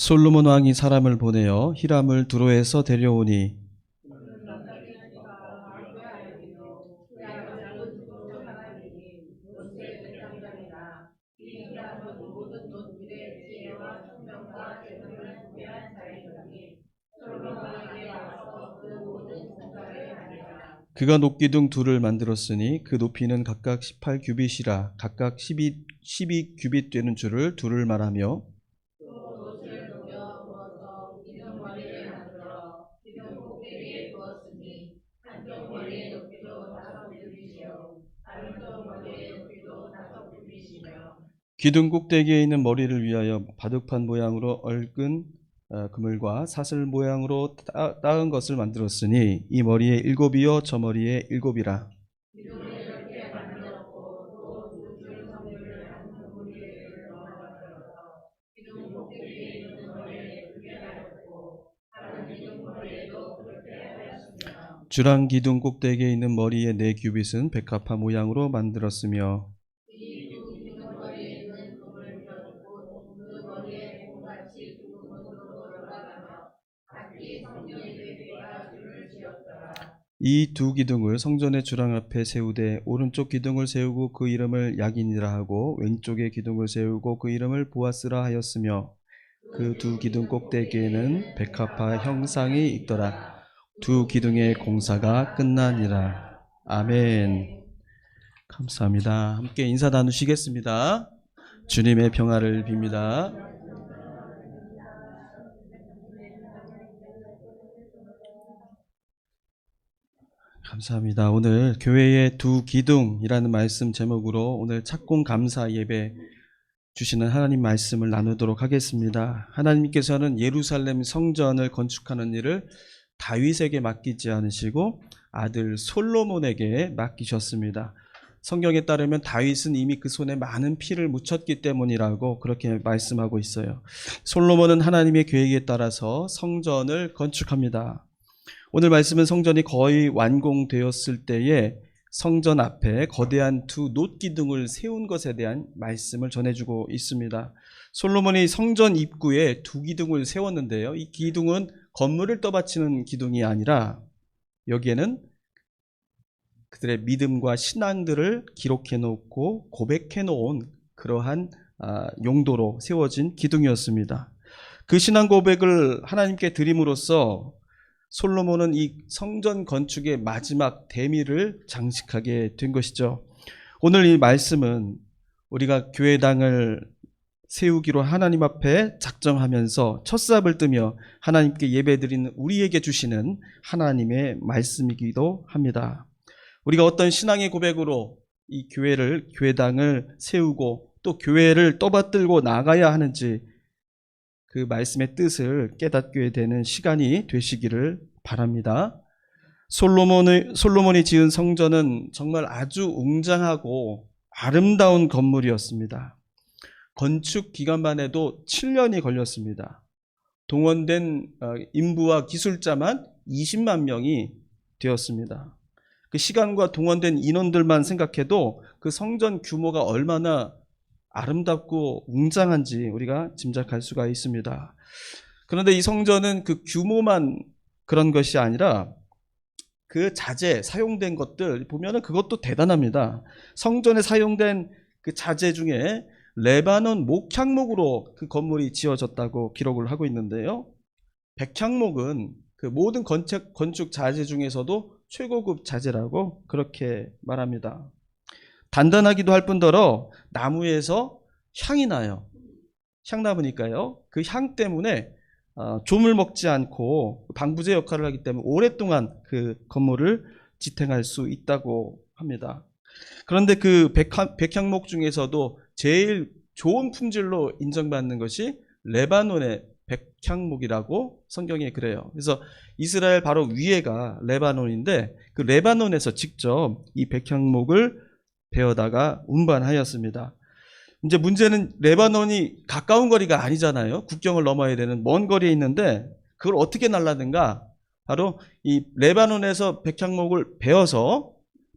솔로몬 왕이 사람을 보내어 히람을 두로에서 데려오니 그가 높기둥 둘을 만들었으니 그 높이는 각각 18규빗이라 각각 12규빗 되는 줄을 둘을 말하며 기둥 꼭대기에 있는 머리를 위하여 바둑판 모양으로 얽은 그물과 사슬 모양으로 따은 것을 만들었으니 이 머리에 7이요 저 머리에 7이라. 주랑 기둥 꼭대기에 있는 머리에 4규빗은 백합화 모양으로 만들었으며 이 두 기둥을 성전의 주랑 앞에 세우되 오른쪽 기둥을 세우고 그 이름을 야긴이라 하고 왼쪽의 기둥을 세우고 그 이름을 보아스라 하였으며 그 두 기둥 꼭대기에는 백합화 형상이 있더라. 두 기둥의 공사가 끝나니라. 아멘. 감사합니다. 함께 인사 나누시겠습니다. 주님의 평화를 빕니다. 감사합니다. 오늘 교회의 두 기둥이라는 말씀 제목으로 오늘 착공 감사 예배 주시는 하나님 말씀을 나누도록 하겠습니다. 하나님께서는 예루살렘 성전을 건축하는 일을 다윗에게 맡기지 않으시고 아들 솔로몬에게 맡기셨습니다. 성경에 따르면 다윗은 이미 그 손에 많은 피를 묻혔기 때문이라고 그렇게 말씀하고 있어요. 솔로몬은 하나님의 계획에 따라서 성전을 건축합니다. 오늘 말씀은 성전이 거의 완공되었을 때에 성전 앞에 거대한 두 놋기둥을 세운 것에 대한 말씀을 전해주고 있습니다. 솔로몬이 성전 입구에 두 기둥을 세웠는데요. 이 기둥은 건물을 떠받치는 기둥이 아니라 여기에는 그들의 믿음과 신앙들을 기록해 놓고 고백해 놓은 그러한 용도로 세워진 기둥이었습니다. 그 신앙 고백을 하나님께 드림으로써 솔로몬은 이 성전 건축의 마지막 대미를 장식하게 된 것이죠. 오늘 이 말씀은 우리가 교회당을 세우기로 하나님 앞에 작정하면서 첫삽을 뜨며 하나님께 예배드리는 우리에게 주시는 하나님의 말씀이기도 합니다. 우리가 어떤 신앙의 고백으로 이 교회당을 세우고 또 교회를 떠받들고 나가야 하는지 그 말씀의 뜻을 깨닫게 되는 시간이 되시기를 바랍니다. 솔로몬이 지은 성전은 정말 아주 웅장하고 아름다운 건물이었습니다. 건축 기간만 해도 7년이 걸렸습니다. 동원된 인부와 기술자만 20만 명이 되었습니다. 그 시간과 동원된 인원들만 생각해도 그 성전 규모가 얼마나 아름답고 웅장한지 우리가 짐작할 수가 있습니다. 그런데 이 성전은 그 규모만 그런 것이 아니라 그 자재, 사용된 것들 보면은 그것도 대단합니다. 성전에 사용된 그 자재 중에 레바논 목향목으로 그 건물이 지어졌다고 기록을 하고 있는데요. 백향목은 그 모든 건축 자재 중에서도 최고급 자재라고 그렇게 말합니다. 단단하기도 할 뿐더러 나무에서 향이 나요. 향나무니까요. 그 향 때문에 조물 먹지 않고 방부제 역할을 하기 때문에 오랫동안 그 건물을 지탱할 수 있다고 합니다. 그런데 그 백향목 중에서도 제일 좋은 품질로 인정받는 것이 레바논의 백향목이라고 성경에 그래요. 그래서 이스라엘 바로 위에가 레바논인데 그 레바논에서 직접 이 백향목을 베어다가 운반하였습니다. 이제 문제는 레바논이 가까운 거리가 아니잖아요. 국경을 넘어야 되는 먼 거리에 있는데 그걸 어떻게 날라든가 바로 이 레바논에서 백향목을 베어서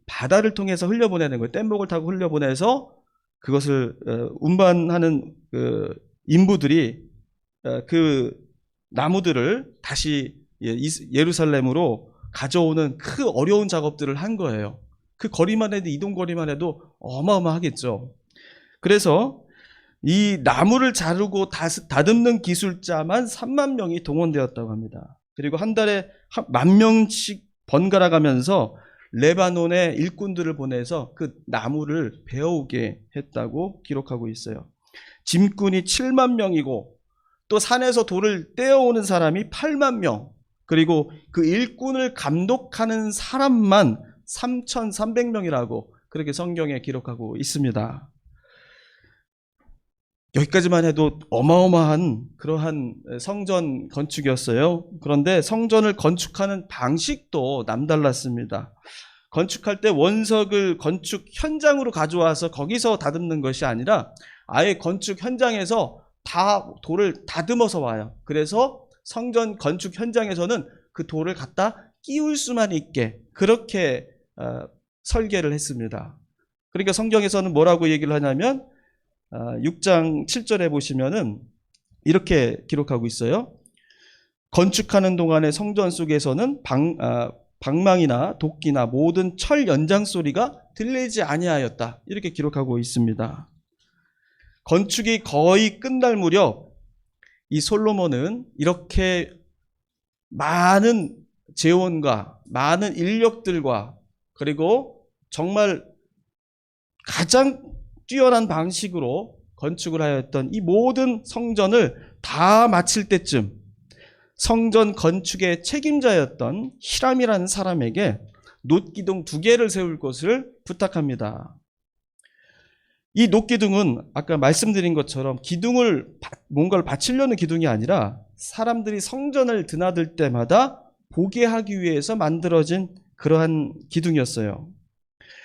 바다를 통해서 흘려보내는 거예요. 뗏목을 타고 흘려보내서 그것을 운반하는 그 인부들이 그 나무들을 다시 예루살렘으로 가져오는 그 어려운 작업들을 한 거예요. 그 거리만 해도, 이동 거리만 해도 어마어마하겠죠. 그래서 이 나무를 자르고 다듬는 기술자만 3만 명이 동원되었다고 합니다. 그리고 한 달에 10,000명씩 번갈아 가면서 레바논의 일꾼들을 보내서 그 나무를 베어오게 했다고 기록하고 있어요. 짐꾼이 7만 명이고 또 산에서 돌을 떼어오는 사람이 8만 명, 그리고 그 일꾼을 감독하는 사람만 3,300명이라고 그렇게 성경에 기록하고 있습니다. 여기까지만 해도 어마어마한 그러한 성전 건축이었어요. 그런데 성전을 건축하는 방식도 남달랐습니다. 건축할 때 원석을 건축 현장으로 가져와서 거기서 다듬는 것이 아니라 아예 건축 현장에서 다 돌을 다듬어서 와요. 그래서 성전 건축 현장에서는 그 돌을 갖다 끼울 수만 있게 그렇게 설계를 했습니다. 그러니까 성경에서는 뭐라고 얘기를 하냐면 6장 7절에 보시면은 이렇게 기록하고 있어요. 건축하는 동안에 성전 속에서는 방망이나 도끼나 모든 철 연장 소리가 들리지 아니하였다. 이렇게 기록하고 있습니다. 건축이 거의 끝날 무렵 이 솔로몬은 이렇게 많은 재원과 많은 인력들과 그리고 정말 가장 뛰어난 방식으로 건축을 하였던 이 모든 성전을 다 마칠 때쯤 성전 건축의 책임자였던 히람이라는 사람에게 놋기둥 2개를 세울 것을 부탁합니다. 이 놋기둥은 아까 말씀드린 것처럼 기둥을 뭔가를 바치려는 기둥이 아니라 사람들이 성전을 드나들 때마다 보게 하기 위해서 만들어진 그러한 기둥이었어요.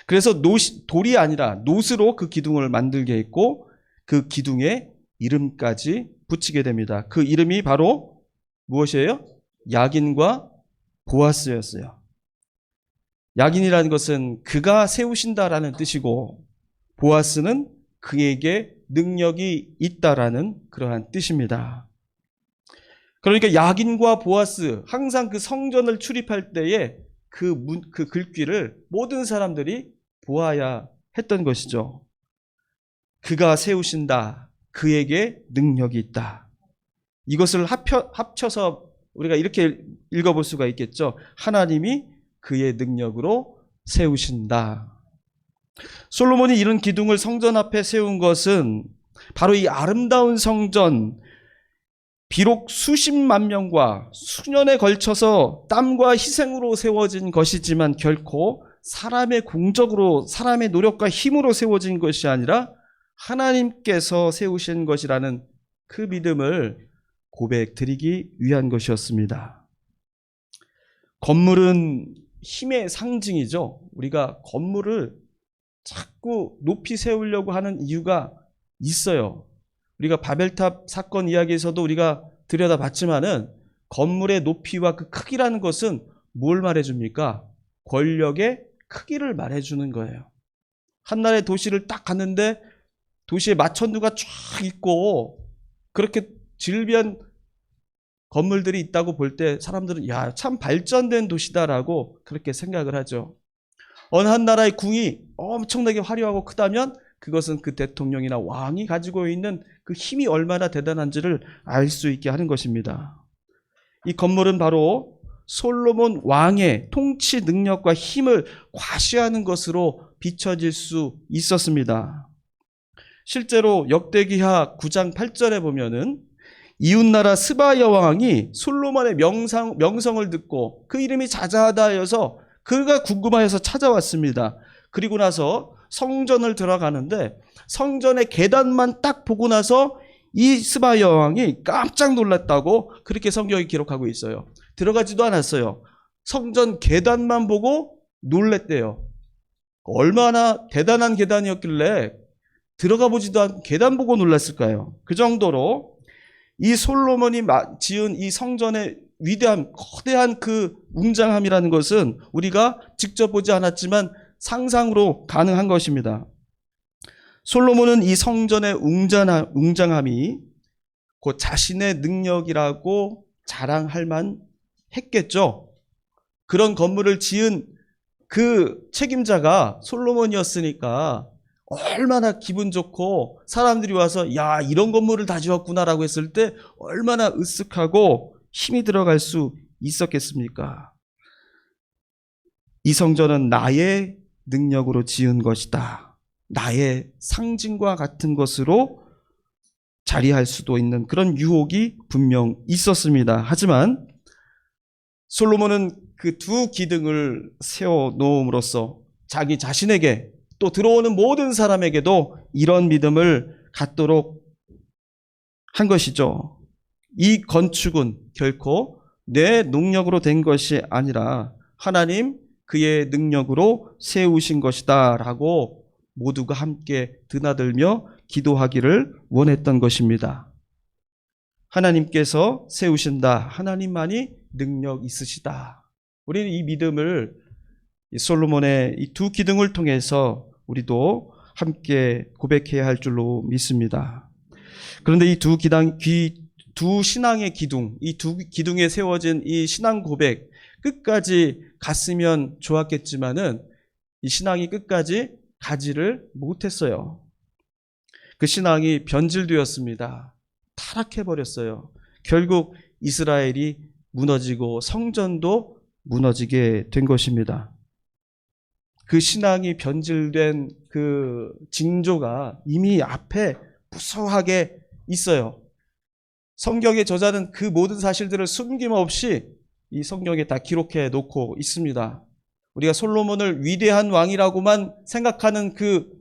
그래서 돌이 아니라 놋으로 그 기둥을 만들게 했고 그 기둥에 이름까지 붙이게 됩니다. 그 이름이 바로 무엇이에요? 야긴과 보아스였어요. 야긴이라는 것은 그가 세우신다라는 뜻이고 보아스는 그에게 능력이 있다라는 그러한 뜻입니다. 그러니까 야긴과 보아스, 항상 그 성전을 출입할 때에 그 글귀를 모든 사람들이 보아야 했던 것이죠. 그가 세우신다. 그에게 능력이 있다. 이것을 합쳐서 우리가 이렇게 읽어볼 수가 있겠죠. 하나님이 그의 능력으로 세우신다. 솔로몬이 이런 기둥을 성전 앞에 세운 것은 바로 이 아름다운 성전, 비록 수십만 명과 수년에 걸쳐서 땀과 희생으로 세워진 것이지만 결코 사람의 공적으로, 사람의 노력과 힘으로 세워진 것이 아니라 하나님께서 세우신 것이라는 그 믿음을 고백드리기 위한 것이었습니다. 건물은 힘의 상징이죠. 우리가 건물을 자꾸 높이 세우려고 하는 이유가 있어요. 우리가 바벨탑 사건 이야기에서도 우리가 들여다봤지만은 건물의 높이와 그 크기라는 것은 뭘 말해줍니까? 권력의 크기를 말해주는 거예요. 한나라의 도시를 딱 갔는데 도시에 마천루가 쫙 있고 그렇게 질비한 건물들이 있다고 볼 때 사람들은 야, 참 발전된 도시다라고 그렇게 생각을 하죠. 어느 한 나라의 궁이 엄청나게 화려하고 크다면 그것은 그 대통령이나 왕이 가지고 있는 그 힘이 얼마나 대단한지를 알 수 있게 하는 것입니다. 이 건물은 바로 솔로몬 왕의 통치 능력과 힘을 과시하는 것으로 비춰질 수 있었습니다. 실제로 역대기하 9장 8절에 보면은 이웃나라 스바야 왕이 솔로몬의 명성을 듣고 그 이름이 자자하다 하여서 그가 궁금하여서 찾아왔습니다. 그리고 나서 성전을 들어가는데 성전의 계단만 딱 보고 나서 이 스바야 왕이 깜짝 놀랐다고 그렇게 성경이 기록하고 있어요. 들어가지도 않았어요. 성전 계단만 보고 놀랬대요. 얼마나 대단한 계단이었길래 들어가 보지도 않고 계단 보고 놀랐을까요? 그 정도로 이 솔로몬이 지은 이 성전의 위대함, 거대한 그 웅장함이라는 것은 우리가 직접 보지 않았지만 상상으로 가능한 것입니다. 솔로몬은 이 성전의 웅장함이 그 자신의 능력이라고 자랑할 만 했겠죠. 그런 건물을 지은 그 책임자가 솔로몬이었으니까 얼마나 기분 좋고 사람들이 와서 야, 이런 건물을 다 지었구나라고 했을 때 얼마나 으쓱하고 힘이 들어갈 수 있었겠습니까? 이 성전은 나의 능력으로 지은 것이다. 나의 상징과 같은 것으로 자리할 수도 있는 그런 유혹이 분명 있었습니다. 하지만 솔로몬은 그 두 기둥을 세워 놓음으로써 자기 자신에게 또 들어오는 모든 사람에게도 이런 믿음을 갖도록 한 것이죠. 이 건축은 결코 내 능력으로 된 것이 아니라 하나님 그의 능력으로 세우신 것이다 라고 모두가 함께 드나들며 기도하기를 원했던 것입니다. 하나님께서 세우신다. 하나님만이 능력 있으시다. 우리는 이 믿음을 솔로몬의 이 두 기둥을 통해서 우리도 함께 고백해야 할 줄로 믿습니다. 그런데 이 두 신앙의 기둥, 이 두 기둥에 세워진 이 신앙 고백 끝까지 갔으면 좋았겠지만은 이 신앙이 끝까지 가지를 못했어요. 그 신앙이 변질되었습니다. 타락해버렸어요. 결국 이스라엘이 무너지고 성전도 무너지게 된 것입니다. 그 신앙이 변질된 그 징조가 이미 앞에 무수하게 있어요. 성경의 저자는 그 모든 사실들을 숨김없이 이 성경에 다 기록해 놓고 있습니다. 우리가 솔로몬을 위대한 왕이라고만 생각하는 그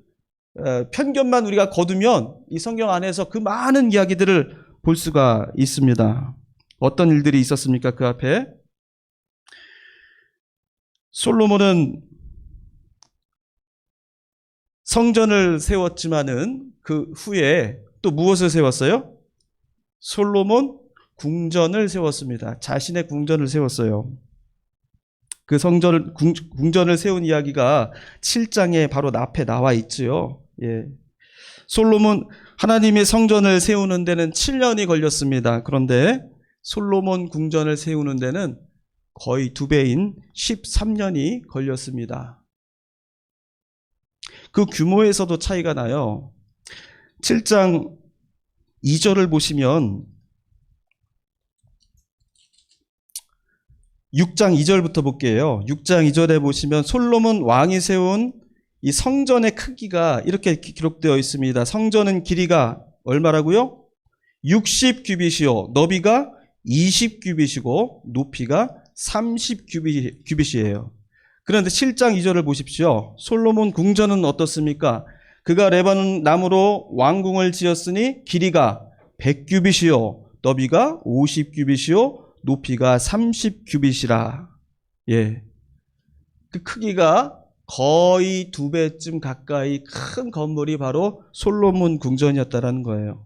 편견만 우리가 거두면 이 성경 안에서 그 많은 이야기들을 볼 수가 있습니다. 어떤 일들이 있었습니까? 그 앞에 솔로몬은 성전을 세웠지만은 그 후에 또 무엇을 세웠어요? 솔로몬 궁전을 세웠습니다. 자신의 궁전을 세웠어요. 그 궁전을 세운 이야기가 7장에 바로 앞에 나와 있지요. 예. 솔로몬 하나님의 성전을 세우는 데는 7년이 걸렸습니다. 그런데 솔로몬 궁전을 세우는 데는 거의 2배인 13년이 걸렸습니다. 그 규모에서도 차이가 나요. 7장 2절을 보시면 6장 2절부터 볼게요. 6장 2절에 보시면 솔로몬 왕이 세운 이 성전의 크기가 이렇게 기록되어 있습니다. 성전은 길이가 얼마라고요? 60규빗이요. 너비가 20규빗이고 높이가 30규빗이에요. 그런데 7장 2절을 보십시오. 솔로몬 궁전은 어떻습니까? 그가 레바논 나무로 왕궁을 지었으니 길이가 100규빗이요. 너비가 50규빗이요. 높이가 30규빗이라. 예. 그 크기가 거의 2배쯤 가까이 큰 건물이 바로 솔로몬 궁전이었다라는 거예요.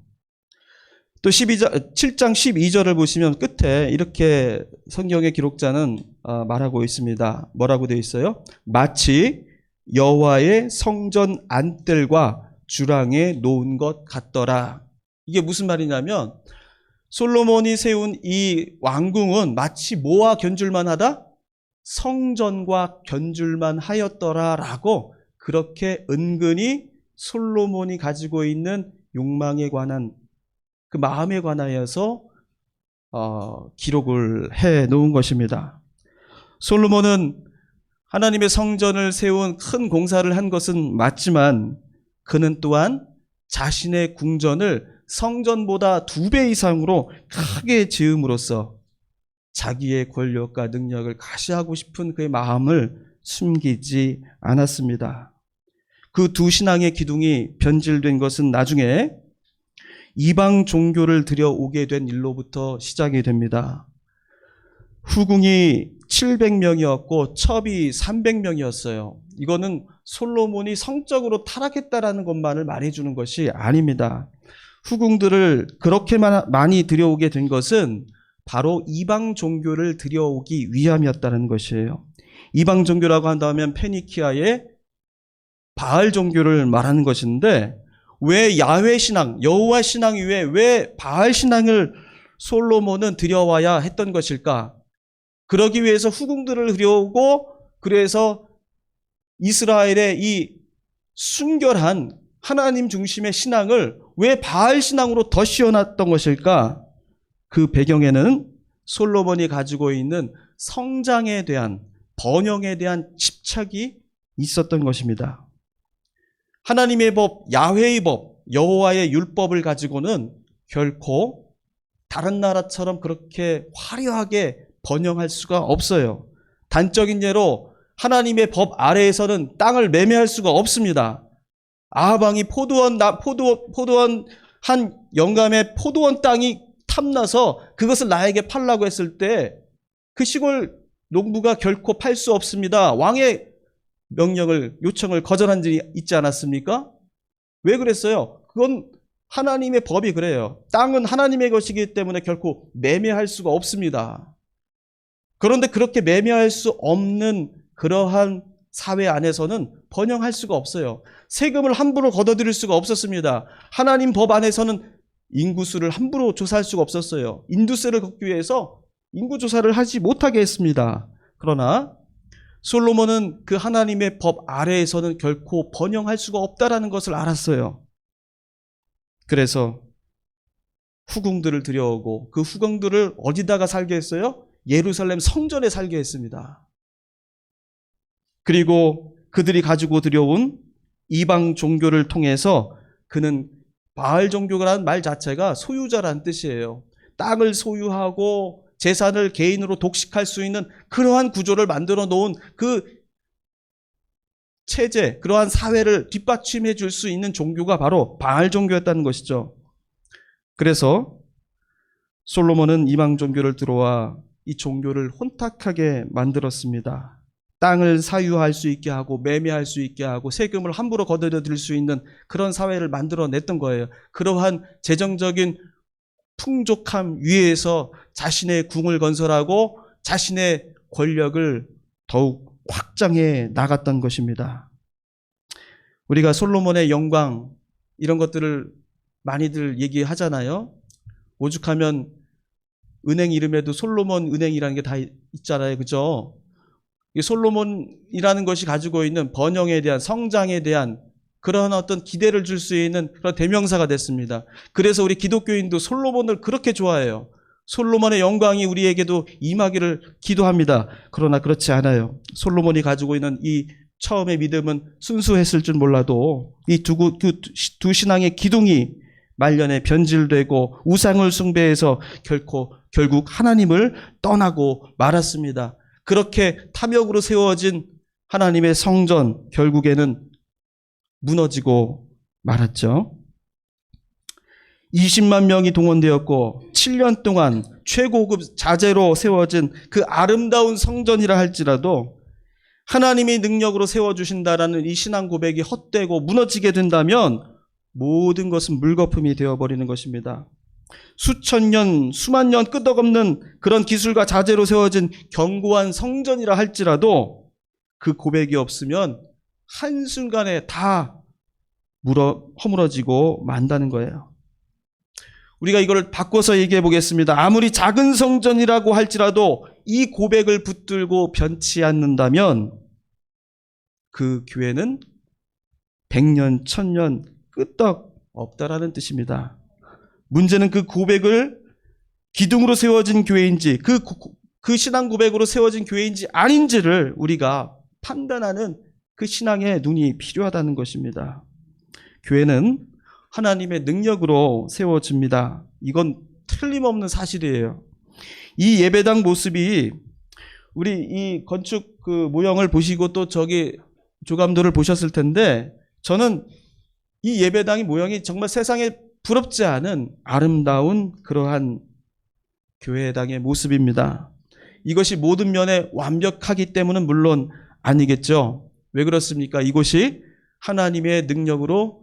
또 7장 12절을 보시면 끝에 이렇게 성경의 기록자는 말하고 있습니다. 뭐라고 되어 있어요? 마치 여호와의 성전 안뜰과 주랑에 놓은 것 같더라. 이게 무슨 말이냐면 솔로몬이 세운 이 왕궁은 마치 뭐와 견줄만 하다? 성전과 견줄만 하였더라라고 그렇게 은근히 솔로몬이 가지고 있는 욕망에 관한 그 마음에 관하여서 기록을 해 놓은 것입니다. 솔로몬은 하나님의 성전을 세운 큰 공사를 한 것은 맞지만 그는 또한 자신의 궁전을 성전보다 2배 이상으로 크게 지음으로써 자기의 권력과 능력을 가시하고 싶은 그의 마음을 숨기지 않았습니다. 그 두 신앙의 기둥이 변질된 것은 나중에 이방 종교를 들여오게 된 일로부터 시작이 됩니다. 후궁이 700명이었고 첩이 300명이었어요. 이거는 솔로몬이 성적으로 타락했다라는 것만을 말해주는 것이 아닙니다. 후궁들을 그렇게 많이 들여오게 된 것은 바로 이방 종교를 들여오기 위함이었다는 것이에요. 이방 종교라고 한다면 페니키아의 바알 종교를 말하는 것인데 왜 야훼 신앙, 여호와 신앙 이외에 왜 바알 신앙을 솔로몬은 들여와야 했던 것일까? 그러기 위해서 후궁들을 들여오고, 그래서 이스라엘의 이 순결한 하나님 중심의 신앙을 왜 바알 신앙으로 더 씌워놨던 것일까? 그 배경에는 솔로몬이 가지고 있는 성장에 대한, 번영에 대한 집착이 있었던 것입니다. 하나님의 법, 야훼의 법, 여호와의 율법을 가지고는 결코 다른 나라처럼 그렇게 화려하게 번영할 수가 없어요. 단적인 예로 하나님의 법 아래에서는 땅을 매매할 수가 없습니다. 아하방이 포도원 한 영감의 포도원 땅이 탐나서 그것을 나에게 팔라고 했을 때 그 시골 농부가 결코 팔 수 없습니다. 왕의 명령을, 요청을 거절한 적이 있지 않았습니까? 왜 그랬어요? 그건 하나님의 법이 그래요. 땅은 하나님의 것이기 때문에 결코 매매할 수가 없습니다. 그런데 그렇게 매매할 수 없는 그러한 사회 안에서는 번영할 수가 없어요. 세금을 함부로 걷어들일 수가 없었습니다. 하나님 법 안에서는 인구수를 함부로 조사할 수가 없었어요. 인두세를 걷기 위해서 인구조사를 하지 못하게 했습니다. 그러나 솔로몬은 그 하나님의 법 아래에서는 결코 번영할 수가 없다라는 것을 알았어요. 그래서 후궁들을 들여오고 그 후궁들을 어디다가 살게 했어요? 예루살렘 성전에 살게 했습니다. 그리고 그들이 가지고 들여온 이방 종교를 통해서 그는 바알 종교라는 말 자체가 소유자라는 뜻이에요. 땅을 소유하고 재산을 개인으로 독식할 수 있는 그러한 구조를 만들어 놓은 그 체제, 그러한 사회를 뒷받침해 줄 수 있는 종교가 바로 바알 종교였다는 것이죠. 그래서 솔로몬은 이방 종교를 들어와 이 종교를 혼탁하게 만들었습니다. 땅을 사유할 수 있게 하고 매매할 수 있게 하고 세금을 함부로 걷어들일 수 있는 그런 사회를 만들어냈던 거예요. 그러한 재정적인 풍족함 위에서 자신의 궁을 건설하고 자신의 권력을 더욱 확장해 나갔던 것입니다. 우리가 솔로몬의 영광 이런 것들을 많이들 얘기하잖아요. 오죽하면 은행 이름에도 솔로몬 은행이라는 게 다 있잖아요. 그죠? 이 솔로몬이라는 것이 가지고 있는 번영에 대한, 성장에 대한 그런 어떤 기대를 줄 수 있는 그런 대명사가 됐습니다. 그래서 우리 기독교인도 솔로몬을 그렇게 좋아해요. 솔로몬의 영광이 우리에게도 임하기를 기도합니다. 그러나 그렇지 않아요. 솔로몬이 가지고 있는 이 처음의 믿음은 순수했을 줄 몰라도 이 두 신앙의 기둥이 말년에 변질되고 우상을 숭배해서 결국 하나님을 떠나고 말았습니다. 그렇게 탐욕으로 세워진 하나님의 성전 결국에는 무너지고 말았죠. 20만 명이 동원되었고 7년 동안 최고급 자재로 세워진 그 아름다운 성전이라 할지라도 하나님이 능력으로 세워주신다라는 이 신앙 고백이 헛되고 무너지게 된다면 모든 것은 물거품이 되어버리는 것입니다. 수천 년, 수만 년 끄떡없는 그런 기술과 자재로 세워진 견고한 성전이라 할지라도 그 고백이 없으면 한순간에 다 허물어지고 만다는 거예요. 우리가 이걸 바꿔서 얘기해 보겠습니다. 아무리 작은 성전이라고 할지라도 이 고백을 붙들고 변치 않는다면 그 교회는 100년, 1000년 끄떡 없다라는 뜻입니다. 문제는 그 고백을 기둥으로 세워진 교회인지 그 신앙 고백으로 세워진 교회인지 아닌지를 우리가 판단하는 그 신앙의 눈이 필요하다는 것입니다. 교회는 하나님의 능력으로 세워집니다. 이건 틀림없는 사실이에요. 이 예배당 모습이 우리 이 건축 그 모형을 보시고 또 저기 조감도를 보셨을 텐데 저는 이 예배당의 모형이 정말 세상에 부럽지 않은 아름다운 그러한 교회당의 모습입니다. 이것이 모든 면에 완벽하기 때문은 물론 아니겠죠. 왜 그렇습니까? 이곳이 하나님의 능력으로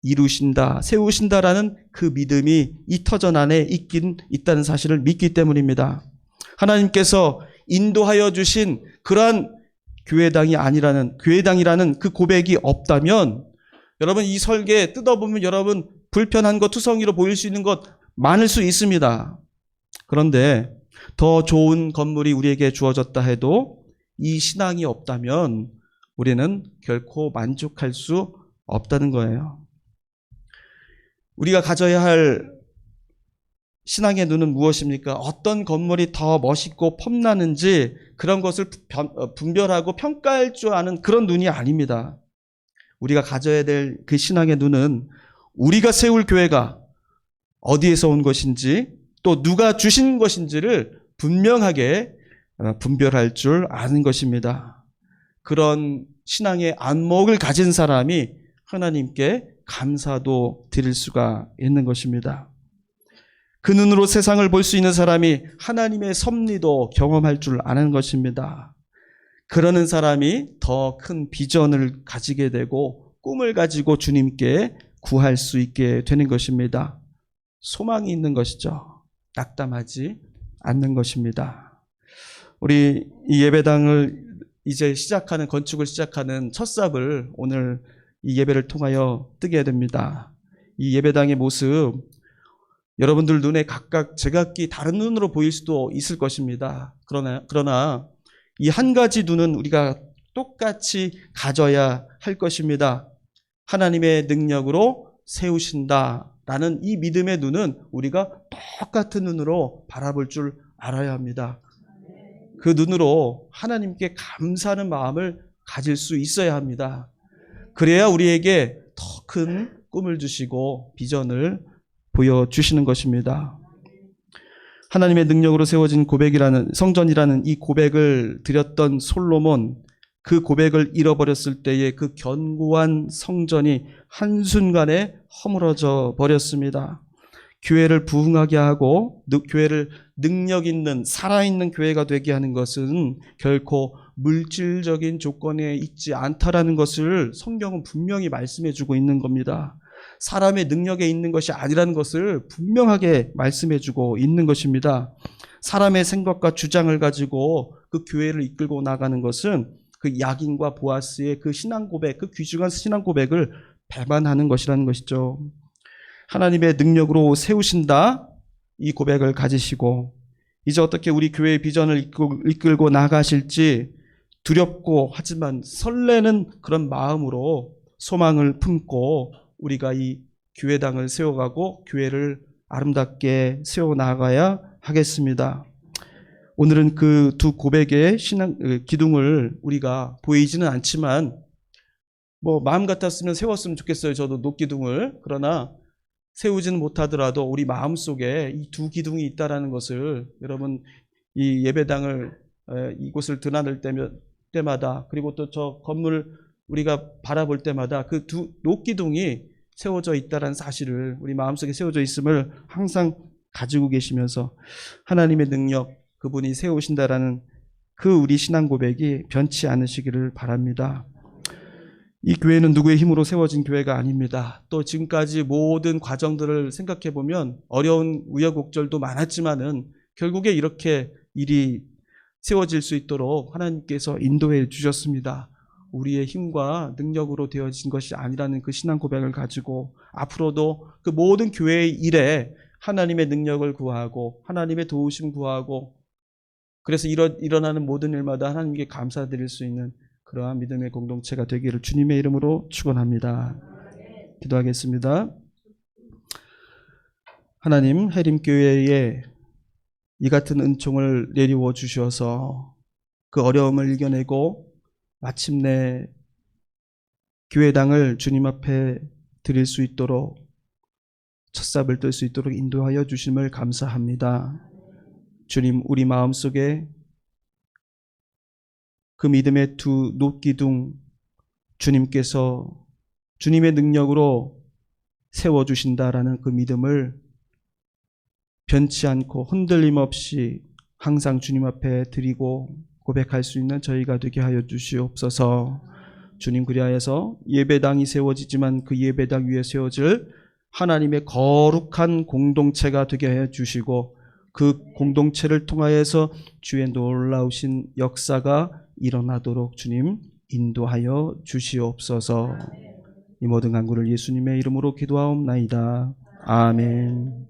이루신다, 세우신다라는 그 믿음이 이 터전 안에 있다는 사실을 믿기 때문입니다. 하나님께서 인도하여 주신 그러한 교회당이라는 그 고백이 없다면 여러분 이 설계 뜯어보면 여러분 불편한 것, 투성이로 보일 수 있는 것 많을 수 있습니다. 그런데 더 좋은 건물이 우리에게 주어졌다 해도 이 신앙이 없다면 우리는 결코 만족할 수 없다는 거예요. 우리가 가져야 할 신앙의 눈은 무엇입니까? 어떤 건물이 더 멋있고 폼나는지 그런 것을 분별하고 평가할 줄 아는 그런 눈이 아닙니다. 우리가 가져야 될 그 신앙의 눈은 우리가 세울 교회가 어디에서 온 것인지 또 누가 주신 것인지를 분명하게 분별할 줄 아는 것입니다. 그런 신앙의 안목을 가진 사람이 하나님께 감사도 드릴 수가 있는 것입니다. 그 눈으로 세상을 볼 수 있는 사람이 하나님의 섭리도 경험할 줄 아는 것입니다. 그러는 사람이 더 큰 비전을 가지게 되고 꿈을 가지고 주님께 구할 수 있게 되는 것입니다. 소망이 있는 것이죠. 낙담하지 않는 것입니다. 우리 이 예배당을 이제 건축을 시작하는 첫 삽을 오늘 이 예배를 통하여 뜨게 됩니다. 이 예배당의 모습, 여러분들 눈에 각각 제각기 다른 눈으로 보일 수도 있을 것입니다. 그러나 이 한 가지 눈은 우리가 똑같이 가져야 할 것입니다. 하나님의 능력으로 세우신다라는 이 믿음의 눈은 우리가 똑같은 눈으로 바라볼 줄 알아야 합니다. 그 눈으로 하나님께 감사하는 마음을 가질 수 있어야 합니다. 그래야 우리에게 더 큰 꿈을 주시고 비전을 보여주시는 것입니다. 하나님의 능력으로 세워진 성전이라는 이 고백을 드렸던 솔로몬, 그 고백을 잃어버렸을 때에 그 견고한 성전이 한순간에 허물어져 버렸습니다. 교회를 부흥하게 하고 교회를 능력 있는 살아있는 교회가 되게 하는 것은 결코 물질적인 조건에 있지 않다라는 것을 성경은 분명히 말씀해 주고 있는 겁니다. 사람의 능력에 있는 것이 아니라는 것을 분명하게 말씀해 주고 있는 것입니다. 사람의 생각과 주장을 가지고 그 교회를 이끌고 나가는 것은 그 야긴과 보아스의 그 신앙 고백, 그 귀중한 신앙 고백을 배반하는 것이라는 것이죠. 하나님의 능력으로 세우신다, 이 고백을 가지시고 이제 어떻게 우리 교회의 비전을 이끌고 나가실지 두렵고 하지만 설레는 그런 마음으로 소망을 품고 우리가 이 교회당을 세워가고 교회를 아름답게 세워나가야 하겠습니다. 오늘은 그 두 고백의 신앙 기둥을 우리가 보이지는 않지만 마음 같았으면 세웠으면 좋겠어요. 저도 녹기둥을. 그러나 세우지는 못하더라도 우리 마음속에 이 두 기둥이 있다라는 것을 여러분 이 예배당을 이곳을 드나들 때마다 그리고 또 저 건물을 우리가 바라볼 때마다 그 두 녹기둥이 세워져 있다는 사실을 우리 마음속에 세워져 있음을 항상 가지고 계시면서 하나님의 능력, 그분이 세우신다라는 그 우리 신앙 고백이 변치 않으시기를 바랍니다. 이 교회는 누구의 힘으로 세워진 교회가 아닙니다. 또 지금까지 모든 과정들을 생각해 보면 어려운 우여곡절도 많았지만은 결국에 이렇게 일이 세워질 수 있도록 하나님께서 인도해 주셨습니다. 우리의 힘과 능력으로 되어진 것이 아니라는 그 신앙 고백을 가지고 앞으로도 그 모든 교회의 일에 하나님의 능력을 구하고 하나님의 도우심 구하고 그래서 일어나는 모든 일마다 하나님께 감사드릴 수 있는 그러한 믿음의 공동체가 되기를 주님의 이름으로 축원합니다. 기도하겠습니다. 하나님, 해림교회에 이 같은 은총을 내리워 주셔서 그 어려움을 이겨내고 마침내 교회당을 주님 앞에 드릴 수 있도록 첫삽을 뜰 수 있도록 인도하여 주심을 감사합니다. 주님, 우리 마음속에 그 믿음의 두 녹기둥 주님께서 주님의 능력으로 세워주신다라는 그 믿음을 변치 않고 흔들림 없이 항상 주님 앞에 드리고 고백할 수 있는 저희가 되게 하여 주시옵소서. 주님, 그리하여서 예배당이 세워지지만 그 예배당 위에 세워질 하나님의 거룩한 공동체가 되게 하여 주시고 그 공동체를 통하여서 주의 놀라우신 역사가 일어나도록 주님 인도하여 주시옵소서. 이 모든 간구를 예수님의 이름으로 기도하옵나이다. 아멘.